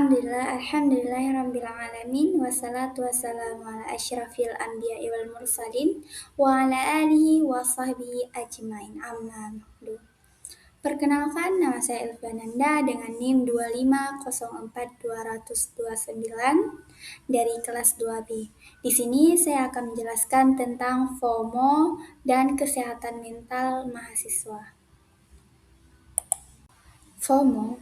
Alhamdulillahirrabbilalamin. Wassalatu wassalamu ala asyrafil anbiya'i wal mursalin wa ala alihi wa sahbihi ajmain. Amma ba'du. Perkenalkan, nama saya Elvananda dengan NIM 2504229 dari kelas 2B. Di sini saya akan menjelaskan tentang FOMO dan kesehatan mental mahasiswa. FOMO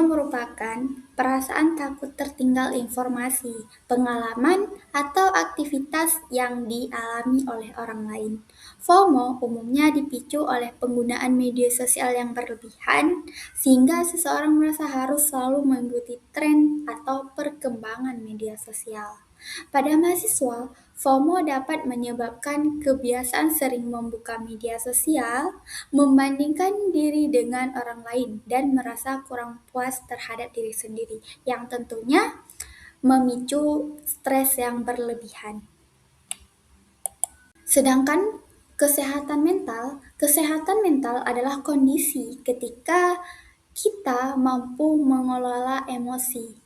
merupakan perasaan takut tertinggal informasi, pengalaman, atau aktivitas yang dialami oleh orang lain. FOMO umumnya dipicu oleh penggunaan media sosial yang berlebihan, sehingga seseorang merasa harus selalu mengikuti tren atau perkembangan media sosial. Pada mahasiswa, FOMO dapat menyebabkan kebiasaan sering membuka media sosial, membandingkan diri dengan orang lain, dan merasa kurang puas terhadap diri sendiri, yang tentunya memicu stres yang berlebihan. Sedangkan kesehatan mental adalah kondisi ketika kita mampu mengelola emosi,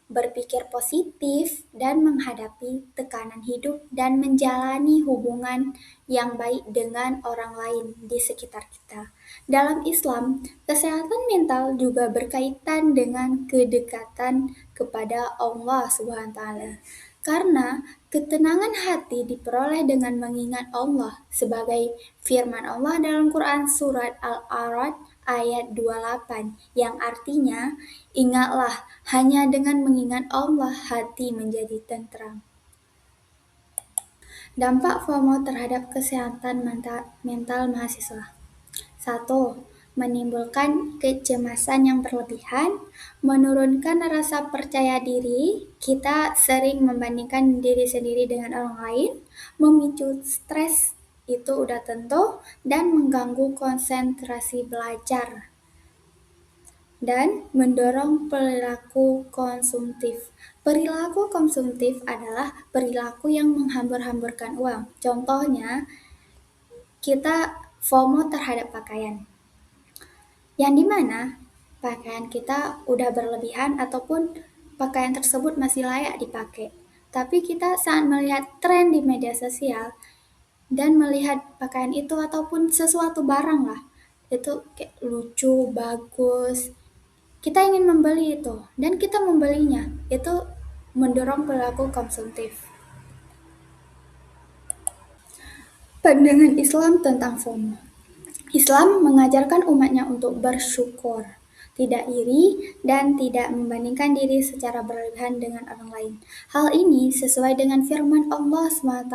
berpikir positif, dan menghadapi tekanan hidup dan menjalani hubungan yang baik dengan orang lain di sekitar kita. Dalam Islam, kesehatan mental juga berkaitan dengan kedekatan kepada Allah SWT. Karena ketenangan hati diperoleh dengan mengingat Allah, sebagai firman Allah dalam Quran Surat Al-A'raf ayat 28, yang artinya, ingatlah, hanya dengan mengingat Allah hati menjadi tentram. Dampak FOMO terhadap kesehatan mental mahasiswa. 1. Menimbulkan kecemasan yang berlebihan, menurunkan rasa percaya diri, kita sering membandingkan diri sendiri dengan orang lain, memicu stres, itu udah tentu, dan mengganggu konsentrasi belajar, dan mendorong perilaku konsumtif. Perilaku konsumtif adalah perilaku yang menghambur-hamburkan uang. Contohnya, kita FOMO terhadap pakaian, yang dimana pakaian kita udah berlebihan ataupun pakaian tersebut masih layak dipakai. Tapi kita saat melihat tren di media sosial dan melihat pakaian itu ataupun sesuatu barang lah, itu kayak lucu, bagus, kita ingin membeli itu dan kita membelinya, itu mendorong perilaku konsumtif. Pandangan Islam tentang FOMO. Islam mengajarkan umatnya untuk bersyukur, tidak iri, dan tidak membandingkan diri secara berlebihan dengan orang lain. Hal ini sesuai dengan firman Allah SWT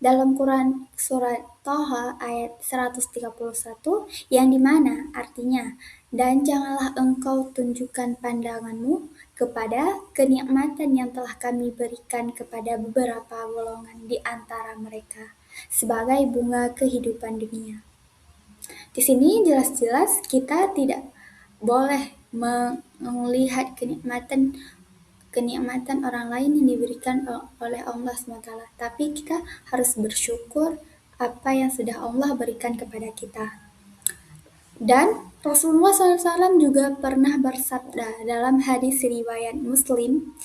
dalam Quran Surat Thaha ayat 131, yang dimana artinya, dan janganlah engkau tunjukkan pandanganmu kepada kenikmatan yang telah kami berikan kepada beberapa golongan di antara mereka sebagai bunga kehidupan dunia. Di sini jelas-jelas kita tidak boleh melihat kenikmatan orang lain yang diberikan oleh Allah SWT, tapi kita harus bersyukur apa yang sudah Allah berikan kepada kita. Dan Rasulullah SAW juga pernah bersabda dalam hadis riwayat Muslim,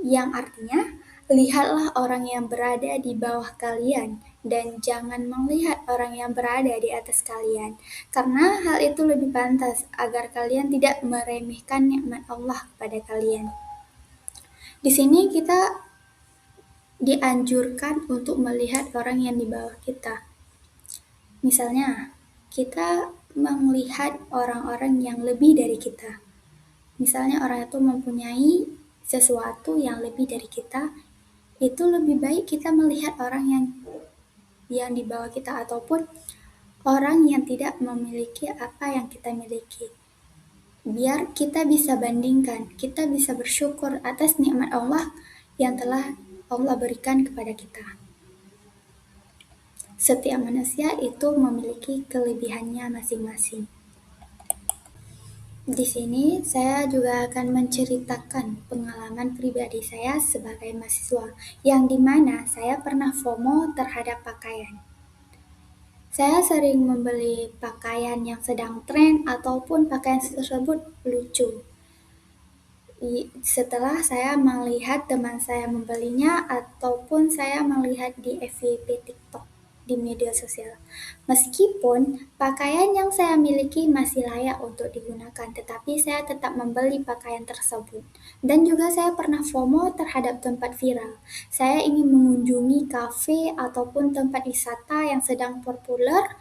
yang artinya, lihatlah orang yang berada di bawah kalian dan jangan melihat orang yang berada di atas kalian, karena hal itu lebih pantas agar kalian tidak meremehkan nikmat Allah kepada kalian. Di sini kita dianjurkan untuk melihat orang yang di bawah kita. Misalnya, kita melihat orang-orang yang lebih dari kita. Misalnya orang itu mempunyai sesuatu yang lebih dari kita, itu lebih baik kita melihat orang yang di bawah kita ataupun orang yang tidak memiliki apa yang kita miliki. Biar kita bisa bandingkan, kita bisa bersyukur atas nikmat Allah yang telah Allah berikan kepada kita. Setiap manusia itu memiliki kelebihannya masing-masing. Di sini saya juga akan menceritakan pengalaman pribadi saya sebagai mahasiswa, yang dimana saya pernah FOMO terhadap pakaian. Saya sering membeli pakaian yang sedang tren ataupun pakaian tersebut lucu. setelah saya melihat teman saya membelinya ataupun saya melihat di FYP TikTok di media sosial. Meskipun pakaian yang saya miliki masih layak untuk digunakan, tetapi saya tetap membeli pakaian tersebut. Dan juga saya pernah FOMO terhadap tempat viral. Saya ingin mengunjungi kafe ataupun tempat wisata yang sedang populer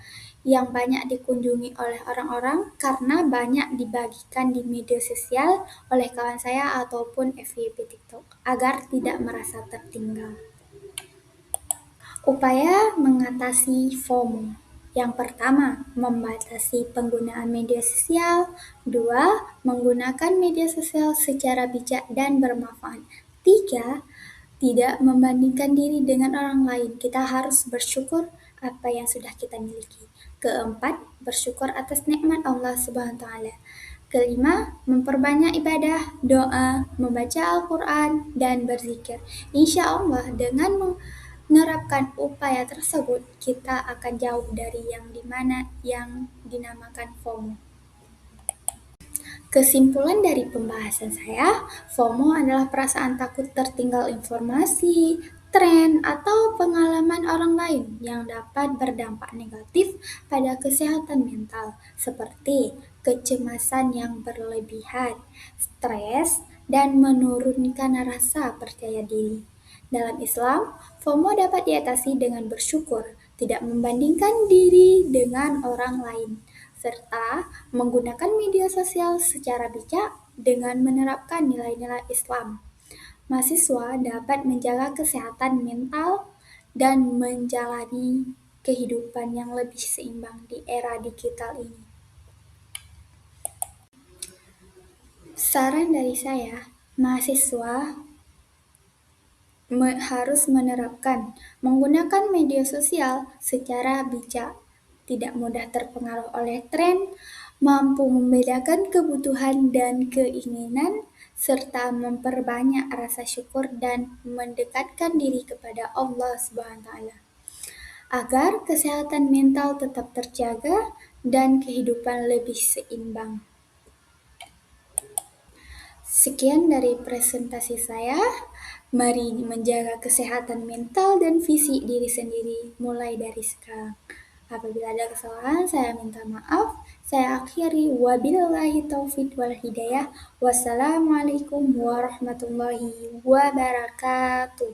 yang banyak dikunjungi oleh orang-orang karena banyak dibagikan di media sosial oleh kawan saya ataupun FYP TikTok agar tidak merasa tertinggal. Upaya mengatasi FOMO. Yang pertama, membatasi penggunaan media sosial. Dua, menggunakan media sosial secara bijak dan bermanfaat. Tiga, tidak membandingkan diri dengan orang lain. Kita harus bersyukur apa yang sudah kita miliki. Keempat, bersyukur atas nikmat Allah Subhanahu wa taala. Kelima, memperbanyak ibadah, doa, membaca Al-Quran, dan berzikir. Insya Allah dengan menerapkan upaya tersebut, kita akan jauh dari yang dimana yang dinamakan FOMO. Kesimpulan dari pembahasan saya, FOMO adalah perasaan takut tertinggal informasi, tren, atau pengalaman orang lain yang dapat berdampak negatif pada kesehatan mental, seperti kecemasan yang berlebihan, stres, dan menurunkan rasa percaya diri. Dalam Islam, FOMO dapat diatasi dengan bersyukur, tidak membandingkan diri dengan orang lain, serta menggunakan media sosial secara bijak dengan menerapkan nilai-nilai Islam. Mahasiswa dapat menjaga kesehatan mental dan menjalani kehidupan yang lebih seimbang di era digital ini. Saran dari saya, mahasiswa harus menerapkan menggunakan media sosial secara bijak, tidak mudah terpengaruh oleh tren, mampu membedakan kebutuhan dan keinginan, serta memperbanyak rasa syukur dan mendekatkan diri kepada Allah Subhanahu wa taala agar kesehatan mental tetap terjaga dan kehidupan lebih seimbang. Sekian dari presentasi saya. Mari menjaga kesehatan mental dan fisik diri sendiri mulai dari sekarang. Apabila ada kesalahan, saya minta maaf. Saya akhiri wabillahi taufiq wal hidayah. Wassalamualaikum warahmatullahi wabarakatuh.